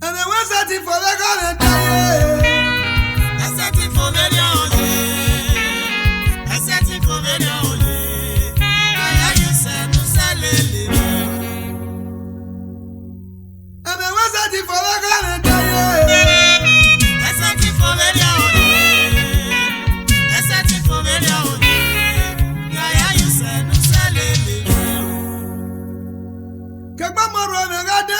And I was at it for the garden. I set it for the I set it for the you said to sell it. And I was at it for the garden. I set it for the I set it for the you said to sell it. Kabamaro na gade.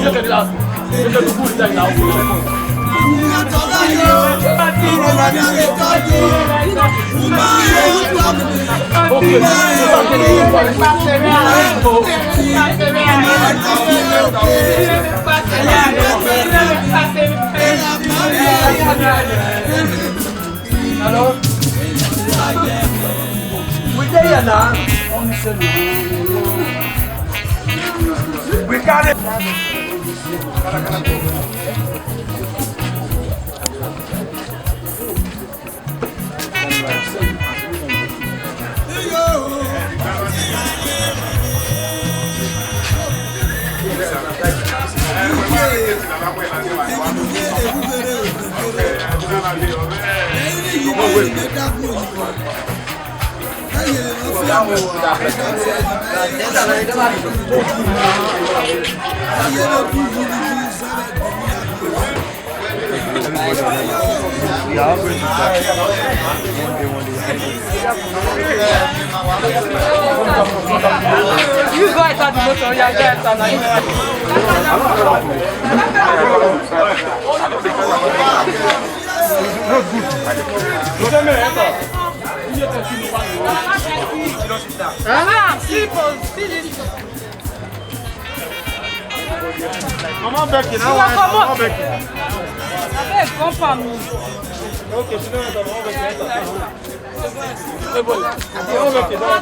Look at the last one. Look at the food that now. Alors, we got it. You guys are the most of your guys are like Maman Becky, maman Becky. avec grand famille. Ok, sinon on va c'est bon. On va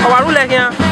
Kawaru lẹ here.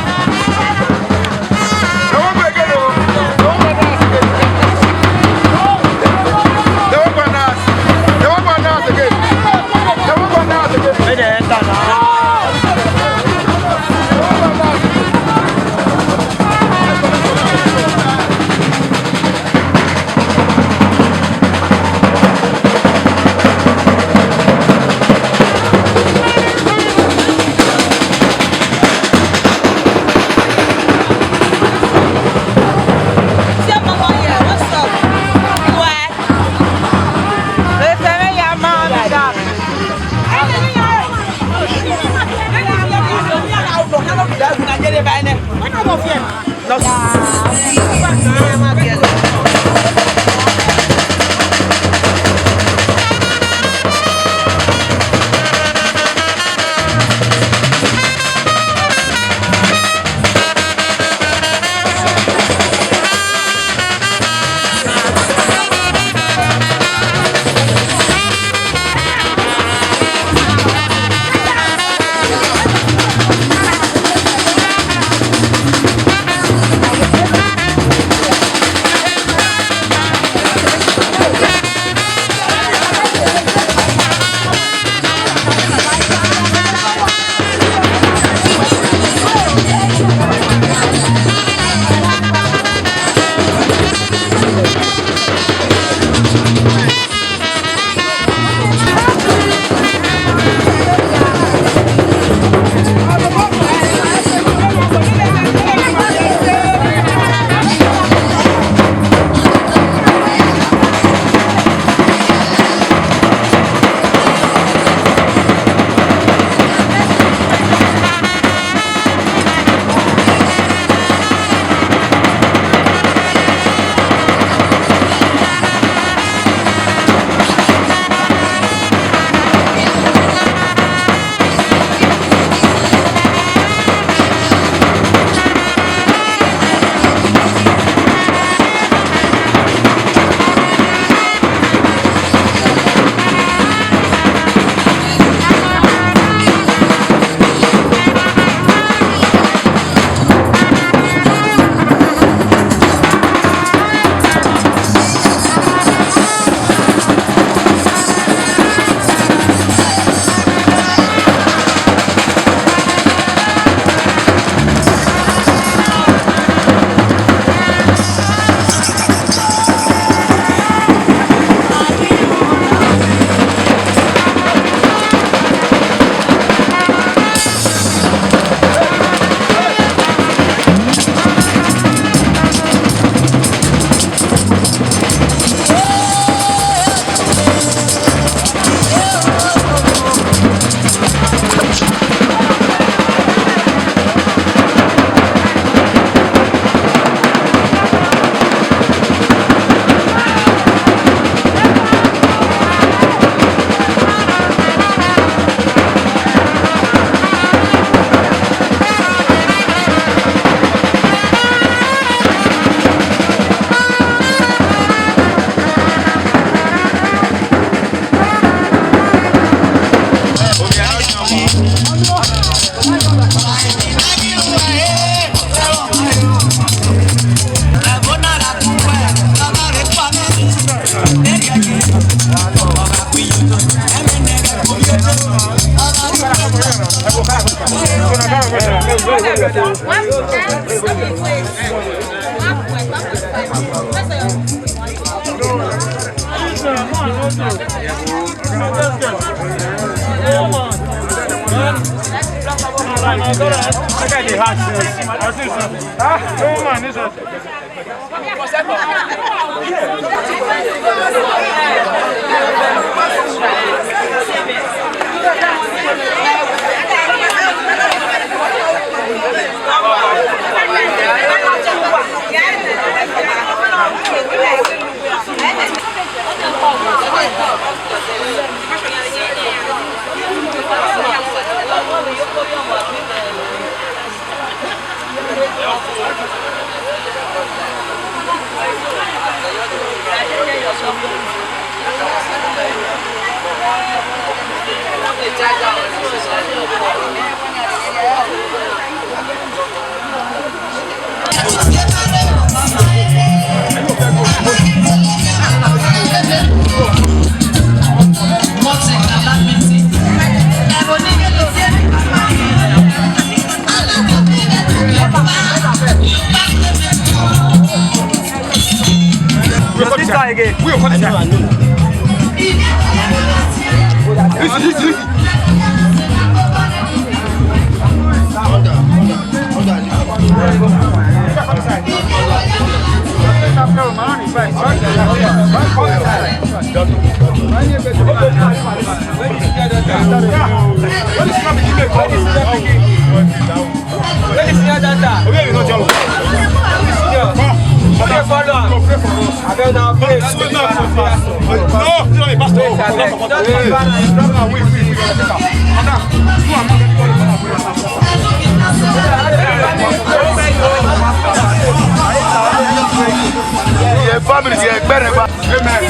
Family is better. Amen.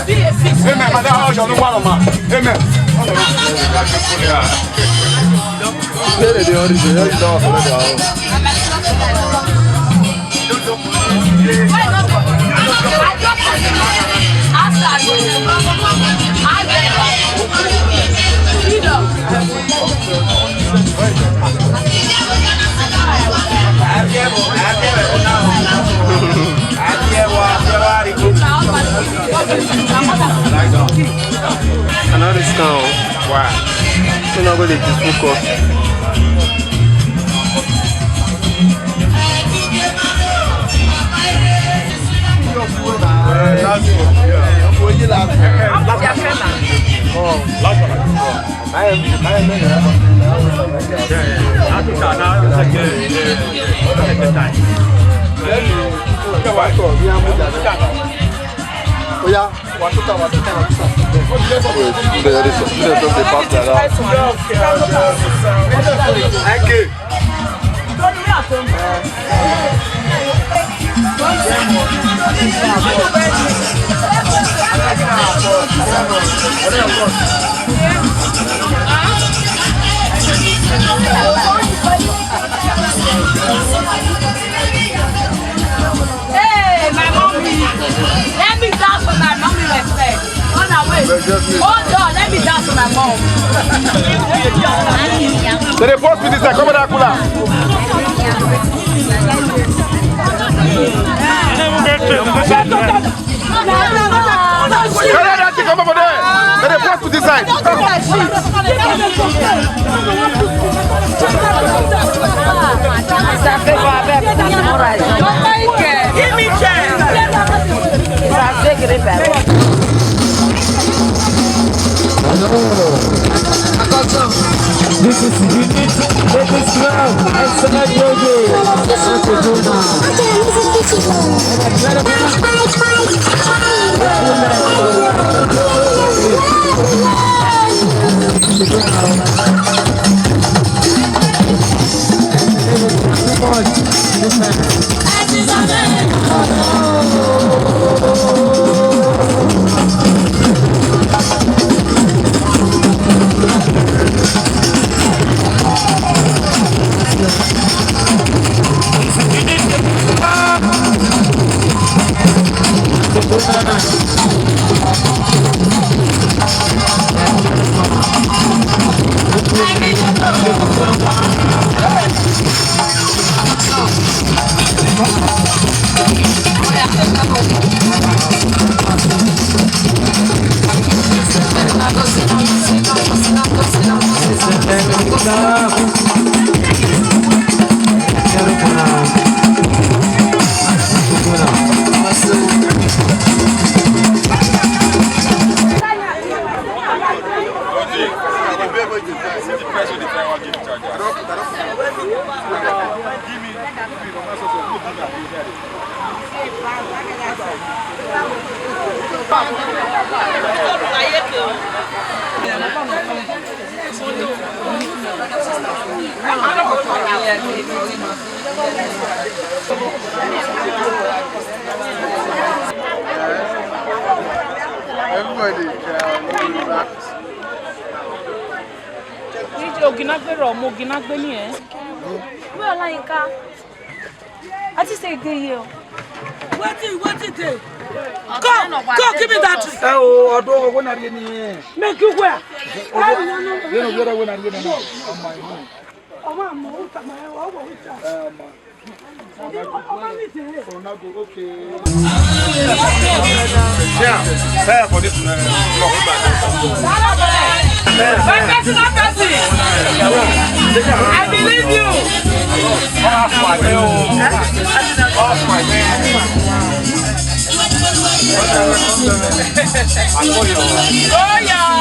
Amen. Madam, how shall no one man? Amen. Another discount. Wow. So now go to this focus. Hey, my mommy. Let me dance for my mommy respect. On our way. Hold on, let me dance for my mom. So they post with this, come on, Akula. Come over there. So they post with this side. Give me chance. This is unique, this is love, excellent Oginagbe ni e. Where Olayinka? I just say dey here. Wetin dey? Go give me that. Oh, odo wo na rie ni. Make you where? You know where wo na rie na. Oh, mama, o ta ma, o wo ita. Yeah, fair for this man. I believe you. Off my Oh yeah.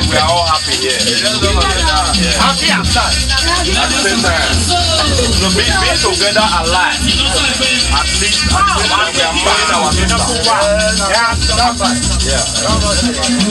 We are all happy here. Happy and sad. At the same time. So being together alive. At least we are marrying our sister. Yeah, that's right. Yeah.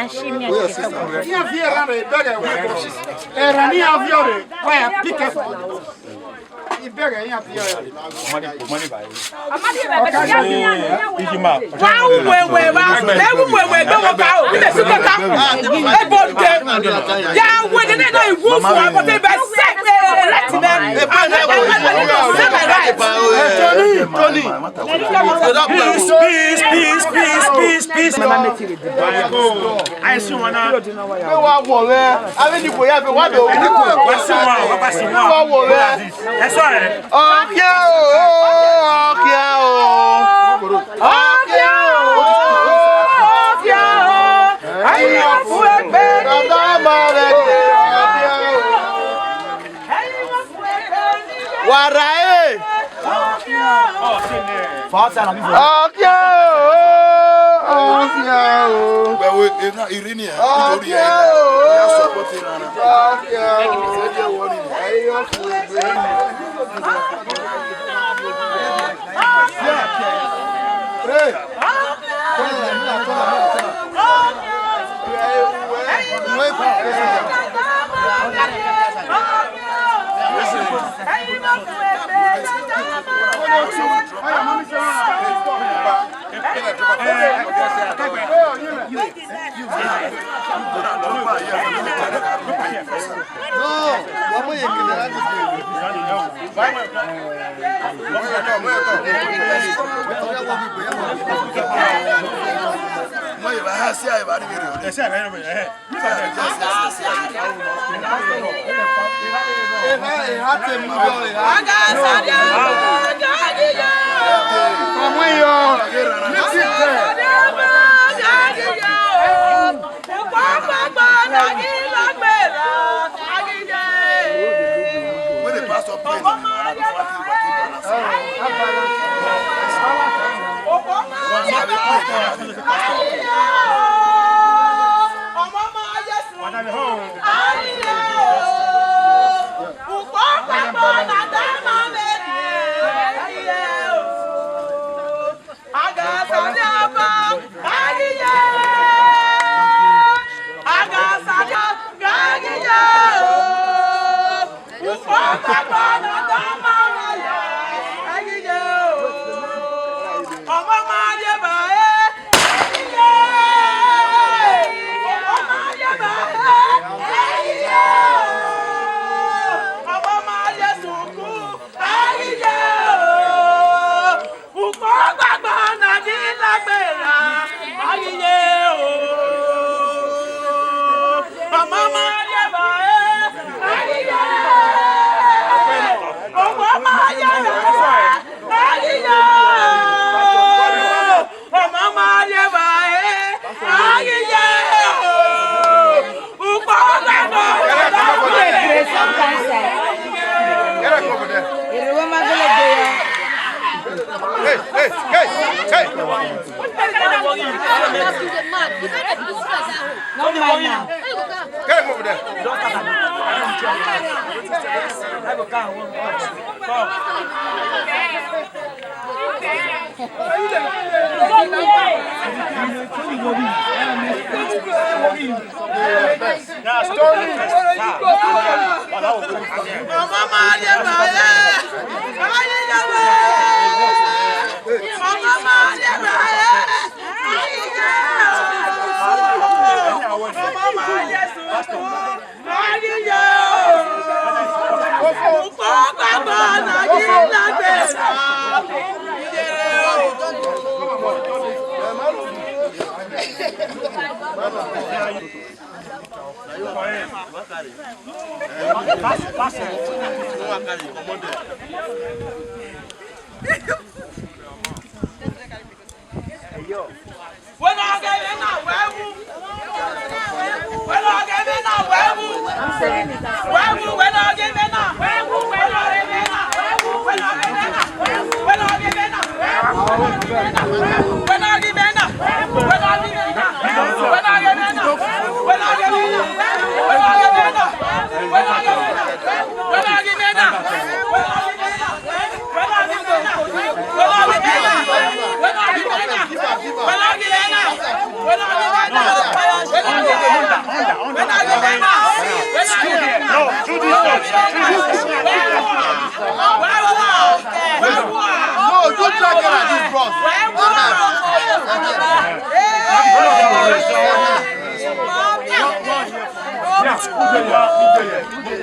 shimmy. Peace. I see one now. That's right.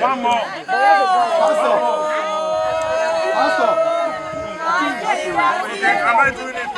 One more. Am I doing it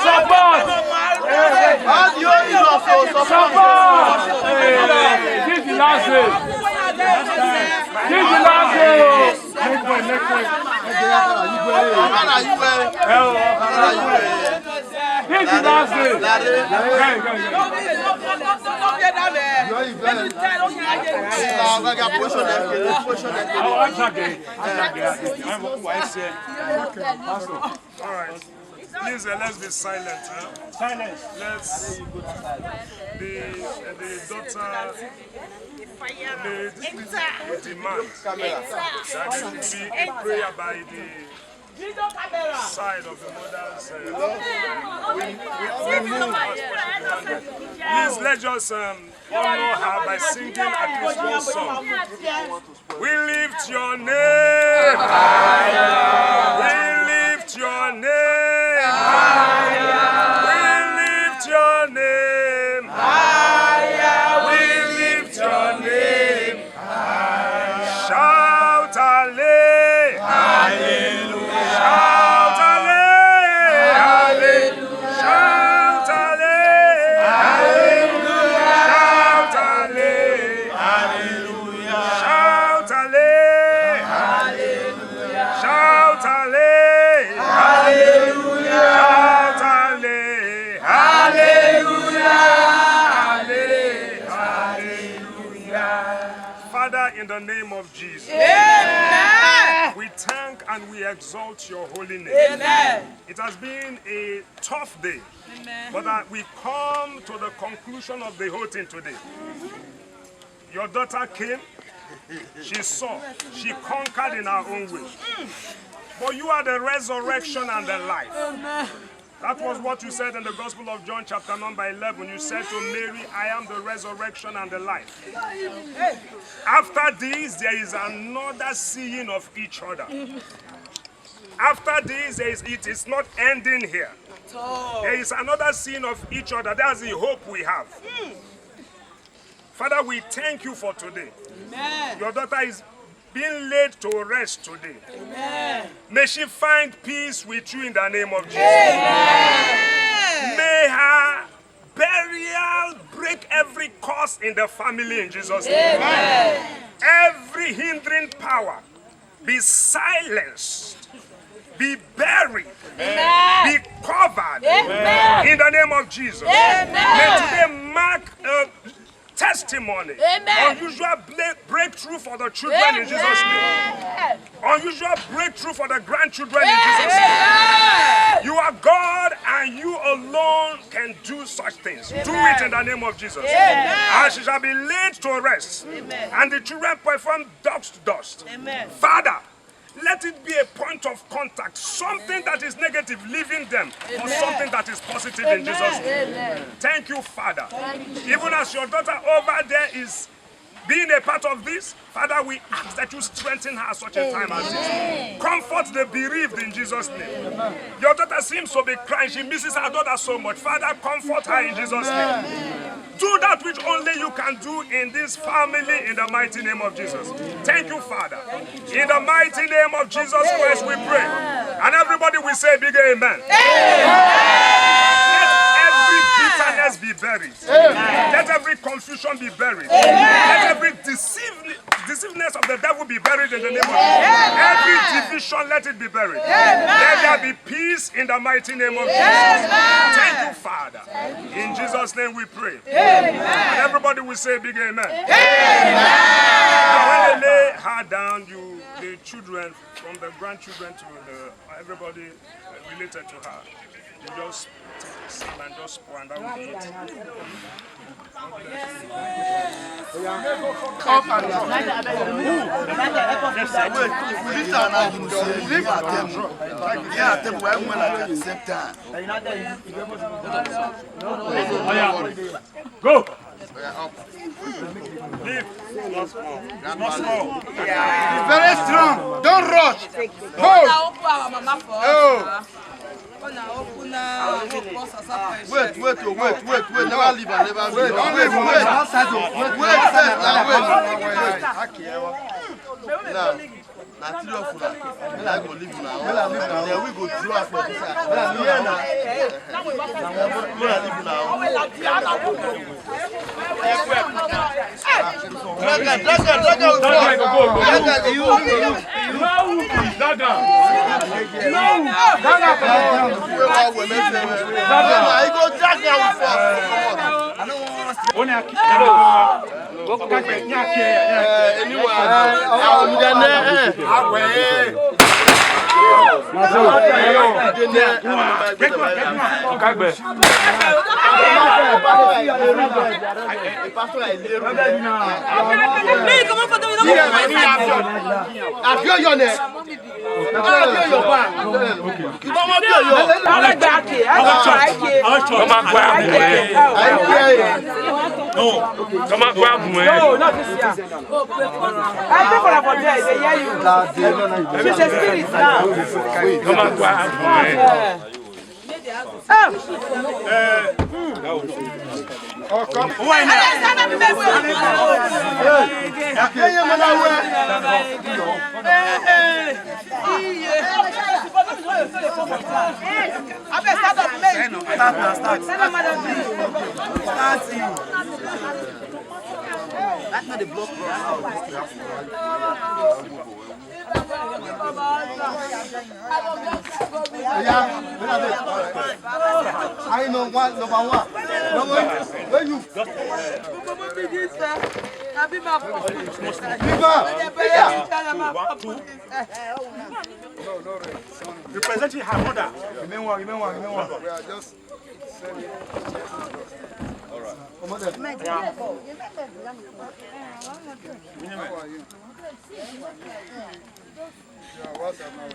Support! Give the last All right. Please, let's be silent. Silence. Let's. The daughter made a demand that there should be a prayer by the side of the mother's. Please, let's just honor her by singing at least one song. We lift your name. We lift your name. We lift your name. We lift your name. Shout hallelujah. Shout hallelujah. Shout hallelujah. Shout hallelujah. Shout hallelujah. Shout hallelujah. Shout hallelujah. Hallelujah. Father, in the name of Jesus, amen. We thank and we exalt your holy name. Amen. It has been a tough day, amen. But we come to the conclusion of the whole thing today. Your daughter came, she saw, she conquered in her own way. But you are the resurrection and the life. That was what you said in the Gospel of John chapter number 11. You said to Mary, I am the resurrection and the life. After this, there is another seeing of each other. After this, it is not ending here. There is another seeing of each other. That's the hope we have. Father, we thank you for today. Amen. Your daughter is being laid to rest today. Amen. May she find peace with you in the name of Jesus. Amen. May her burial break every curse in the family in Jesus' name. Amen. Every hindering power be silenced, be buried, amen. Be covered, amen. In the name of Jesus. Amen. May today mark testimony, amen. Unusual breakthrough for the children, amen. In Jesus' name. Unusual breakthrough for the grandchildren, amen. In Jesus' name. You are God and you alone can do such things. Amen. Do it in the name of Jesus. Amen. And she shall be laid to rest, amen. And the children perform dust to dust. Amen. Father, let it be a point of contact, something that is negative, leaving them, amen. Or something that is positive, amen. In Jesus' name. Amen. Thank you, Father. Thank you. Even as your daughter over there is being a part of this, Father, we ask that you strengthen her at such a time as this. Comfort the bereaved in Jesus' name. Amen. Your daughter seems to be crying. She misses her daughter so much. Father, comfort her in Jesus' name. Do that which only you can do in this family in the mighty name of Jesus. Thank you, Father. In the mighty name of Jesus Christ we pray. And everybody will say big amen. Let every bitterness be buried. Let every confusion be buried. Let every deceiveness of the devil be buried in the name of Jesus. Every division, let it be buried. Let there be peace in the mighty name of Jesus. Thank you, Father. In Jesus' name we pray. And everybody will say big amen. Now when they lay her down, the children, from the grandchildren to everybody related to her, you just sit and just pour and that will be it. Go! Leave. Not small. It's very strong. Don't rush. Hold. Oh. Wait. Never leave and never wait. Don't leave. Wait. Now, we go through us. Come on, grab me. No, not this year. I pay for that for there. They hear you. She's a spirit now. Come on, grab me. Oh, come. That's not the block. I know one, number one. Where you? Representing her mother. Give me one. We are just sending. All right. How are you? Yeah, what's up now?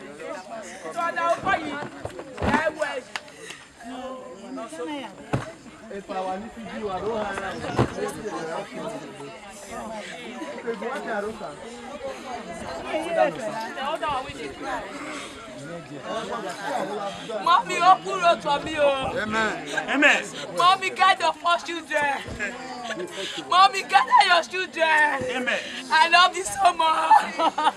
Mommy, open road for me. Amen. Amen. Mommy, get your first children. Mommy, gather your children. Amen. I love you so much.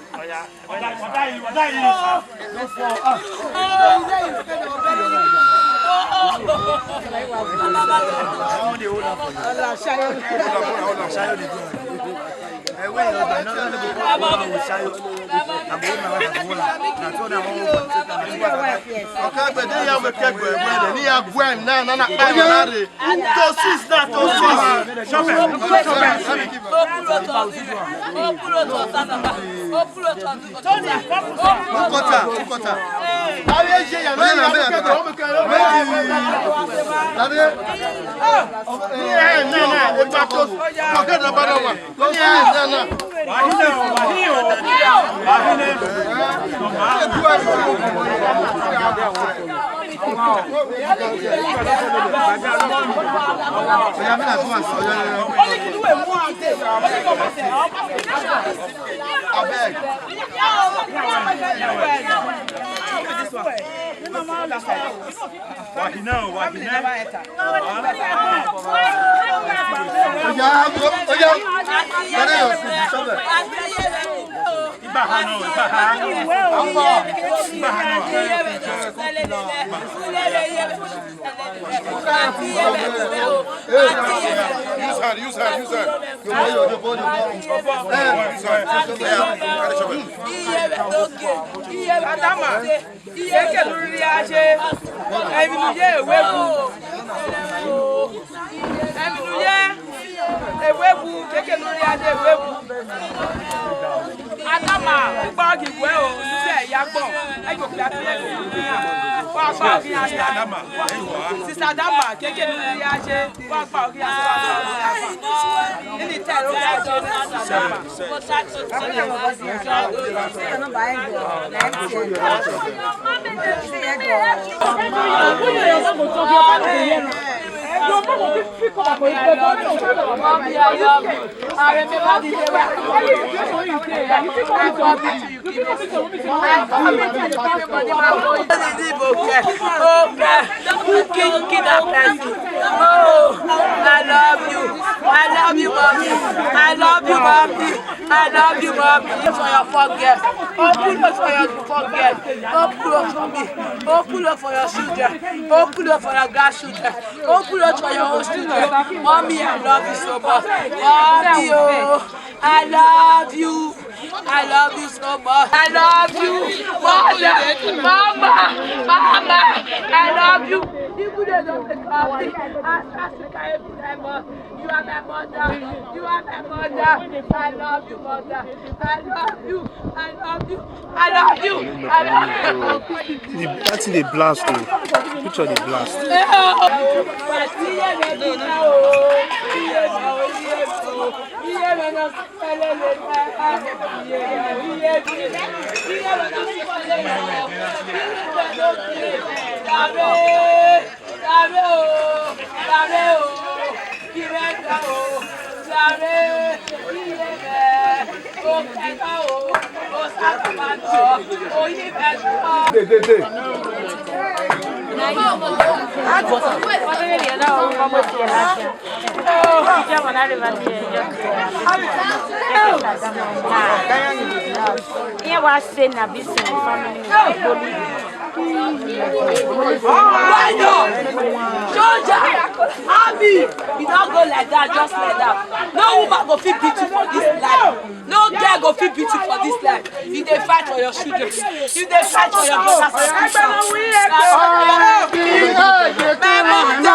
Use her. Sister Dama, keke nu ri aje, wa pa ori aje wa. Ini tell ori aje Sister Dama. I love you, mommy. I love you, mommy. I love you, mommy. For your forget. Open up for your forget. Open up for me. Open up for your children. Open up for your grandchildren. Open up for your own children. Mommy, I love you so much. Mommy, oh, I love you. I love you so much. I love you, Mama. I love you. Even though don't take coffee, I trust you carry my mother. You are my mother. You are my mother. I love you, mother. I love you. I love you. I love you. I love you. That's in the blast, though. Picture the blast. You don't go like that, just like that. No woman go fit beat you for this life. No girl go fit beat you for this life. If they fight for your children, if they fight for your brothers and sisters. My mother.